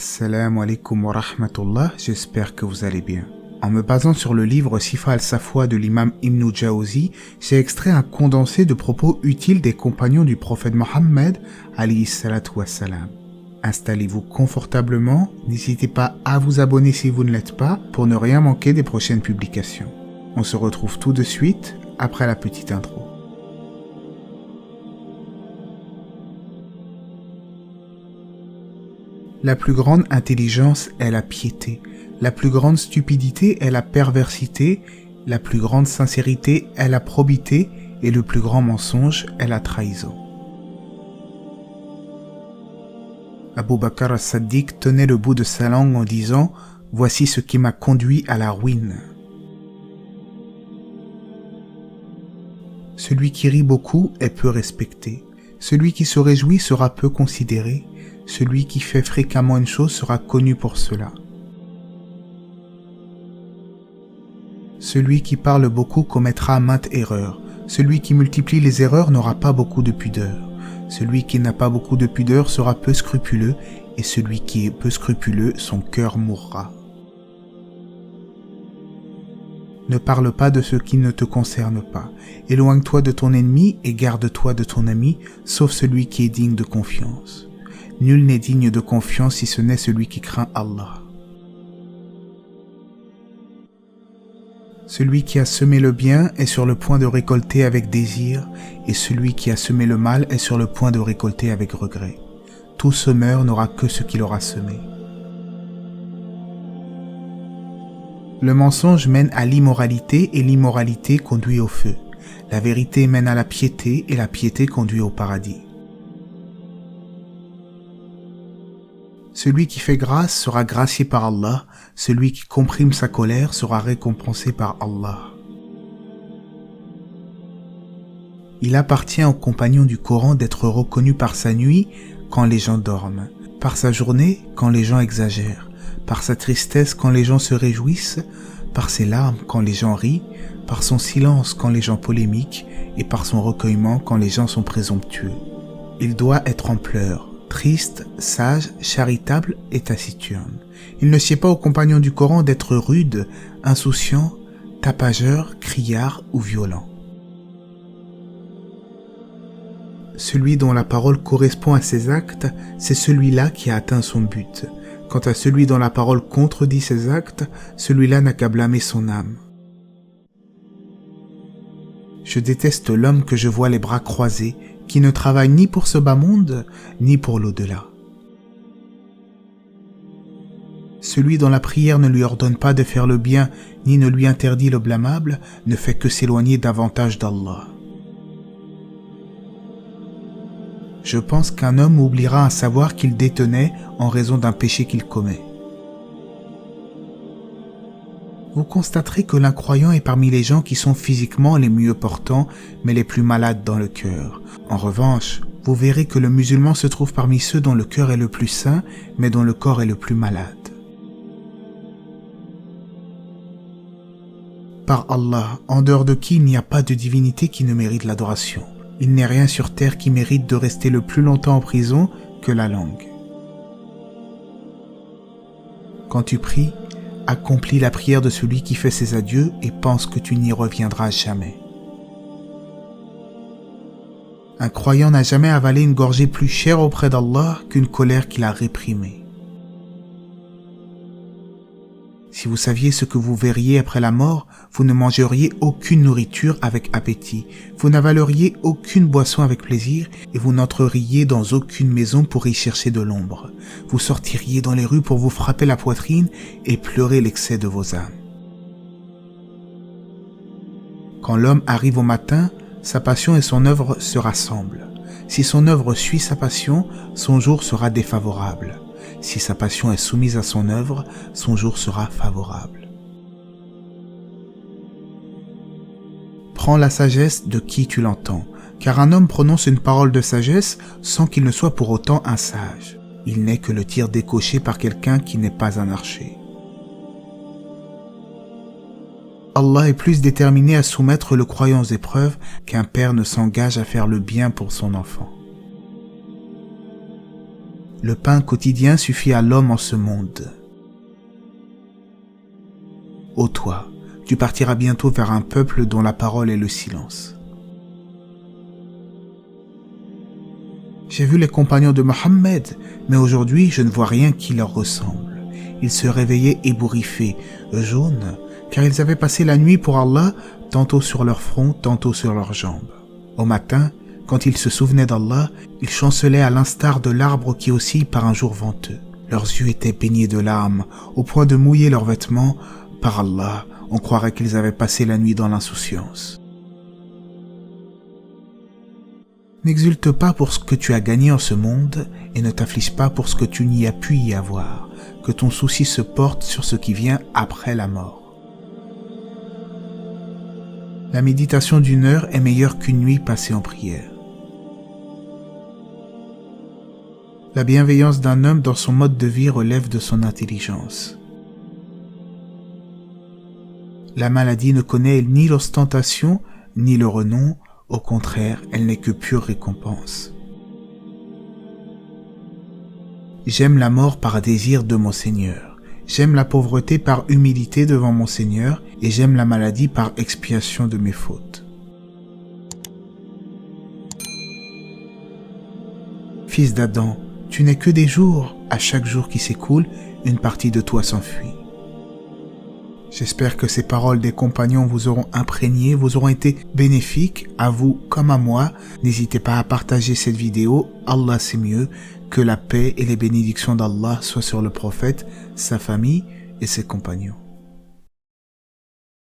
Assalamu alaikum wa rahmatullah, j'espère que vous allez bien. En me basant sur le livre Sifa al-Safwa de l'imam Ibn Jawzi, j'ai extrait un condensé de propos utiles des compagnons du prophète Mohammed, alayhi salatu wassalam. Installez-vous confortablement, n'hésitez pas à vous abonner si vous ne l'êtes pas, pour ne rien manquer des prochaines publications. On se retrouve tout de suite, après la petite intro. La plus grande intelligence est la piété, la plus grande stupidité est la perversité, la plus grande sincérité est la probité et le plus grand mensonge est la trahison. Abu Bakr as-Siddiq tenait le bout de sa langue en disant « Voici ce qui m'a conduit à la ruine ». Celui qui rit beaucoup est peu respecté. Celui qui se réjouit sera peu considéré. Celui qui fait fréquemment une chose sera connu pour cela. Celui qui parle beaucoup commettra maintes erreurs. Celui qui multiplie les erreurs n'aura pas beaucoup de pudeur. Celui qui n'a pas beaucoup de pudeur sera peu scrupuleux, et celui qui est peu scrupuleux, son cœur mourra. Ne parle pas de ce qui ne te concerne pas. Éloigne-toi de ton ennemi et garde-toi de ton ami, sauf celui qui est digne de confiance. Nul n'est digne de confiance si ce n'est celui qui craint Allah. Celui qui a semé le bien est sur le point de récolter avec désir, et celui qui a semé le mal est sur le point de récolter avec regret. Tout semeur n'aura que ce qu'il aura semé. Le mensonge mène à l'immoralité et l'immoralité conduit au feu. La vérité mène à la piété et la piété conduit au paradis. Celui qui fait grâce sera gracié par Allah, celui qui comprime sa colère sera récompensé par Allah. Il appartient aux compagnons du Coran d'être reconnus par sa nuit quand les gens dorment, par sa journée quand les gens exagèrent, par sa tristesse quand les gens se réjouissent, par ses larmes quand les gens rient, par son silence quand les gens polémiquent et par son recueillement quand les gens sont présomptueux. Il doit être en pleurs, triste, sage, charitable et taciturne. Il ne sied pas aux compagnons du Coran d'être rude, insouciant, tapageur, criard ou violent. Celui dont la parole correspond à ses actes, c'est celui-là qui a atteint son but. Quant à celui dont la parole contredit ses actes, celui-là n'a qu'à blâmer son âme. Je déteste l'homme que je vois les bras croisés, qui ne travaille ni pour ce bas monde, ni pour l'au-delà. Celui dont la prière ne lui ordonne pas de faire le bien, ni ne lui interdit le blâmable, ne fait que s'éloigner davantage d'Allah. Je pense qu'un homme oubliera un savoir qu'il détenait en raison d'un péché qu'il commet. Vous constaterez que l'incroyant est parmi les gens qui sont physiquement les mieux portants, mais les plus malades dans le cœur. En revanche, vous verrez que le musulman se trouve parmi ceux dont le cœur est le plus sain, mais dont le corps est le plus malade. Par Allah, en dehors de qui il n'y a pas de divinité qui ne mérite l'adoration. Il n'est rien sur terre qui mérite de rester le plus longtemps en prison que la langue. Quand tu pries, accomplis la prière de celui qui fait ses adieux et pense que tu n'y reviendras jamais. Un croyant n'a jamais avalé une gorgée plus chère auprès d'Allah qu'une colère qu'il a réprimée. Si vous saviez ce que vous verriez après la mort, vous ne mangeriez aucune nourriture avec appétit, vous n'avaleriez aucune boisson avec plaisir et vous n'entreriez dans aucune maison pour y chercher de l'ombre. Vous sortiriez dans les rues pour vous frapper la poitrine et pleurer l'excès de vos âmes. Quand l'homme arrive au matin, sa passion et son œuvre se rassemblent. Si son œuvre suit sa passion, son jour sera défavorable. Si sa passion est soumise à son œuvre, son jour sera favorable. Prends la sagesse de qui tu l'entends, car un homme prononce une parole de sagesse sans qu'il ne soit pour autant un sage. Il n'est que le tir décoché par quelqu'un qui n'est pas un archer. Allah est plus déterminé à soumettre le croyant aux épreuves qu'un père ne s'engage à faire le bien pour son enfant. Le pain quotidien suffit à l'homme en ce monde. Ô toi, tu partiras bientôt vers un peuple dont la parole est le silence. J'ai vu les compagnons de Mohammed, mais aujourd'hui je ne vois rien qui leur ressemble. Ils se réveillaient ébouriffés, jaunes, car ils avaient passé la nuit pour Allah, tantôt sur leur front, tantôt sur leurs jambes. Au matin, quand ils se souvenaient d'Allah, ils chancelaient à l'instar de l'arbre qui oscille par un jour venteux. Leurs yeux étaient baignés de larmes, au point de mouiller leurs vêtements. Par Allah, on croirait qu'ils avaient passé la nuit dans l'insouciance. N'exulte pas pour ce que tu as gagné en ce monde et ne t'afflige pas pour ce que tu n'y as pu y avoir, que ton souci se porte sur ce qui vient après la mort. La méditation d'1 heure est meilleure qu'une nuit passée en prière. La bienveillance d'un homme dans son mode de vie relève de son intelligence. La maladie ne connaît ni l'ostentation, ni le renom, au contraire, elle n'est que pure récompense. J'aime la mort par désir de mon Seigneur. J'aime la pauvreté par humilité devant mon Seigneur et j'aime la maladie par expiation de mes fautes. Fils d'Adam, tu n'es que des jours, à chaque jour qui s'écoule, une partie de toi s'enfuit. J'espère que ces paroles des compagnons vous auront imprégné, vous auront été bénéfiques, à vous comme à moi. N'hésitez pas à partager cette vidéo, Allah c'est mieux, que la paix et les bénédictions d'Allah soient sur le prophète, sa famille et ses compagnons.